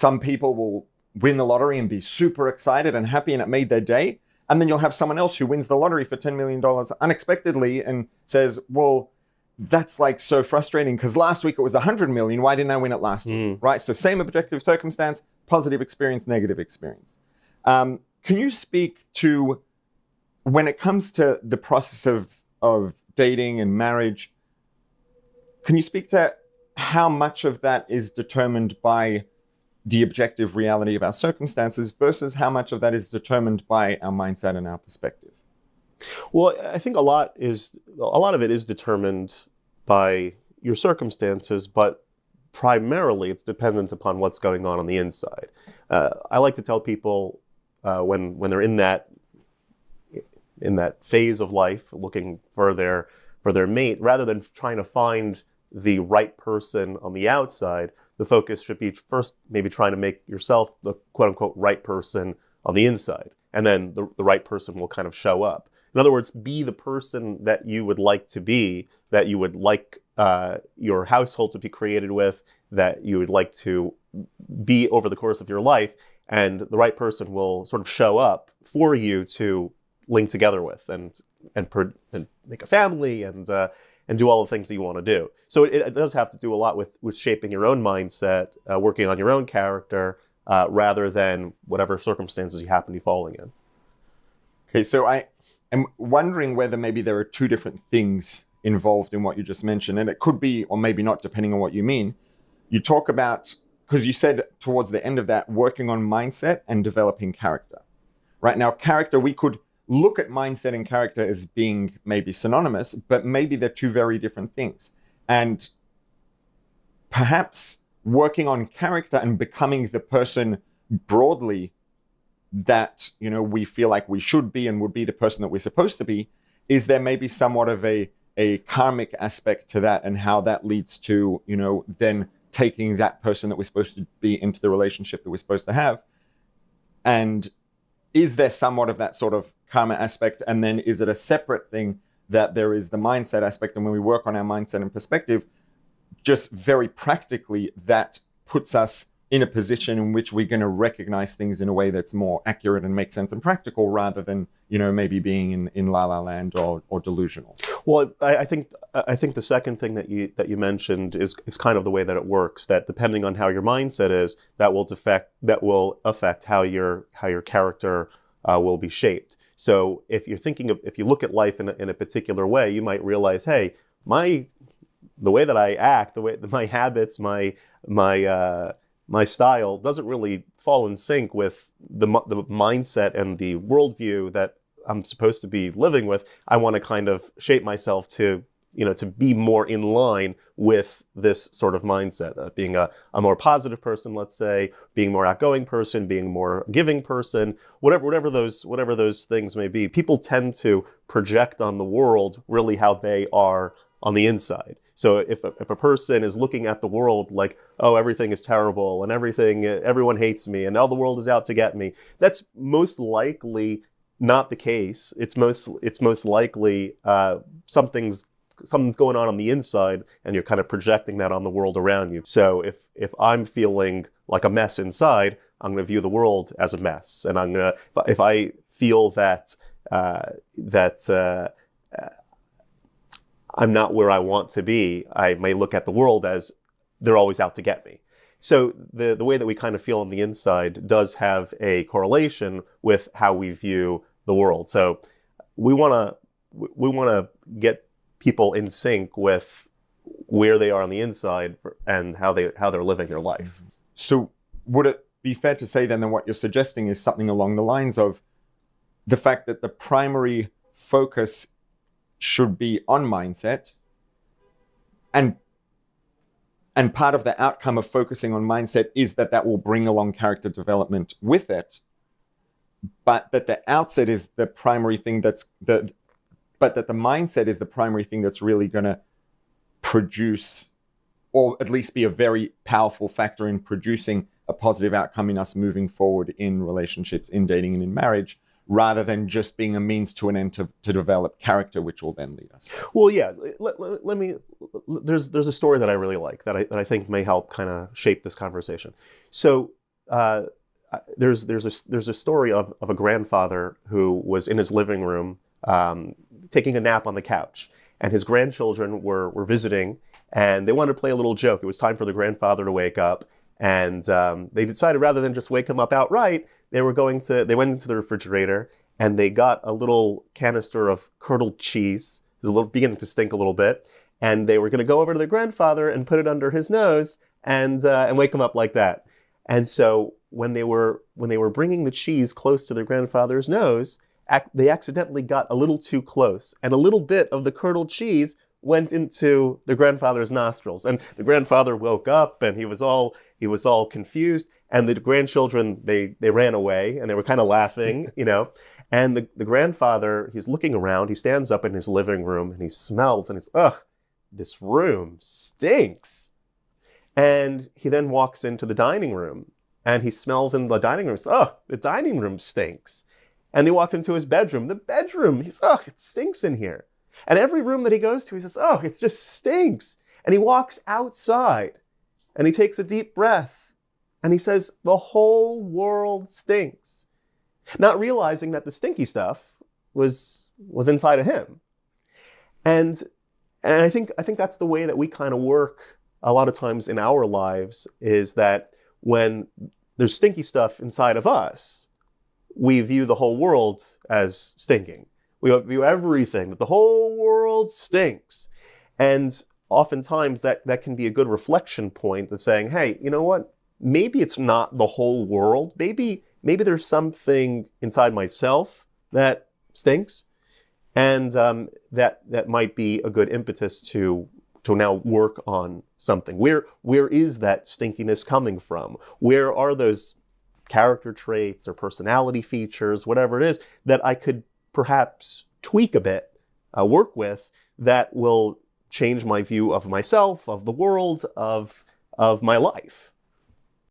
some people will win the lottery and be super excited and happy and it made their day. And then you'll have someone else who wins the lottery for $10 million unexpectedly and says, well, that's like so frustrating because last week it was 100 million. Why didn't I win it last week? Right? So same objective circumstance, positive experience, negative experience. Can you speak to when it comes to the process of dating and marriage, can you speak to how much of that is determined by the objective reality of our circumstances versus how much of that is determined by our mindset and our perspective? Well, I think a lot of it is determined by your circumstances, but primarily it's dependent upon what's going on the inside. I like to tell people when they're in that phase of life, looking for their mate, rather than trying to find the right person on the outside, the focus should be first maybe trying to make yourself the quote-unquote right person on the inside, and then the right person will kind of show up. In other words, be the person that you would like to be, that you would like your household to be created with, that you would like to be over the course of your life, and the right person will sort of show up for you to link together with and make a family and do all the things that you want to do. So it does have to do a lot with shaping your own mindset, working on your own character, rather than whatever circumstances you happen to be falling in. Okay, so I am wondering whether maybe there are two different things involved in what you just mentioned, and it could be, or maybe not, depending on what you mean. You talk about, because you said towards the end of that, working on mindset and developing character. Right now, character, we could look at mindset and character as being maybe synonymous, but maybe they're two very different things. And perhaps working on character and becoming the person broadly that, you know, we feel like we should be and would be the person that we're supposed to be, is there maybe somewhat of a karmic aspect to that, and how that leads to, you know, then taking that person that we're supposed to be into the relationship that we're supposed to have. And is there somewhat of that sort of karma aspect? And then is it a separate thing that there is the mindset aspect? And when we work on our mindset and perspective, just very practically, that puts us in a position in which we're going to recognize things in a way that's more accurate and makes sense and practical, rather than, you know, maybe being in la la land or delusional. Well, I think the second thing that you mentioned is kind of the way that it works. That depending on how your mindset is, that will affect how your character will be shaped. So if you look at life in a particular way, you might realize, hey, the way that I act, my habits, my style doesn't really fall in sync with the mindset and the worldview that I'm supposed to be living with. I want to kind of shape myself to be more in line with this sort of mindset, being a more positive person, let's say, being more outgoing person, being more giving person, whatever those things may be. People tend to project on the world really how they are on the inside. So if a person is looking at the world like, oh, everything is terrible and everyone hates me and all the world is out to get me, that's most likely not the case. It's most likely something's going on the inside, and you're kind of projecting that on the world around you. So if I'm feeling like a mess inside, I'm going to view the world as a mess, and if I feel that I'm not where I want to be, I may look at the world as they're always out to get me. So the way that we kind of feel on the inside does have a correlation with how we view the world. So we want to get people in sync with where they are on the inside and how they're living their life. So would it be fair to say then that what you're suggesting is something along the lines of the fact that the primary focus should be on mindset, and part of the outcome of focusing on mindset is that will bring along character development with it, but that the outset is the primary thing but that the mindset is the primary thing that's really going to produce, or at least be a very powerful factor in producing a positive outcome in us moving forward in relationships, in dating and in marriage, rather than just being a means to an end to develop character, which will then lead us. Well, yeah. Let me. There's a story that I really like that I think may help kind of shape this conversation. So there's a story of a grandfather who was in his living room taking a nap on the couch, and his grandchildren were visiting, and they wanted to play a little joke. It was time for the grandfather to wake up, and they decided rather than just wake him up outright, they went into the refrigerator and they got a little canister of curdled cheese. It was beginning to stink a little bit, and they were going to go over to the grandfather and put it under his nose and wake him up like that. And so when they were bringing the cheese close to their grandfather's nose, they accidentally got a little too close, and a little bit of the curdled cheese went into the grandfather's nostrils. And the grandfather woke up, and he was all confused. And the grandchildren, they ran away, and they were kind of laughing, And the grandfather, he's looking around. He stands up in his living room, and he smells, and he's, ugh, this room stinks. And he then walks into the dining room, and he smells in the dining room. Oh, the dining room stinks. And he walks into his bedroom. The bedroom, it stinks in here. And every room that he goes to, he says, oh, it just stinks. And he walks outside, and he takes a deep breath, and he says, the whole world stinks. Not realizing that the stinky stuff was inside of him. And I think that's the way that we kind of work a lot of times in our lives, is that when there's stinky stuff inside of us, we view the whole world as stinking. We view everything, that the whole world stinks. And oftentimes that can be a good reflection point of saying, hey, you know what? Maybe it's not the whole world. Maybe there's something inside myself that stinks. And that might be a good impetus to now work on something. Where is that stinkiness coming from? Where are those character traits or personality features, whatever it is, that I could perhaps tweak a bit, work with, that will change my view of myself, of the world, of my life?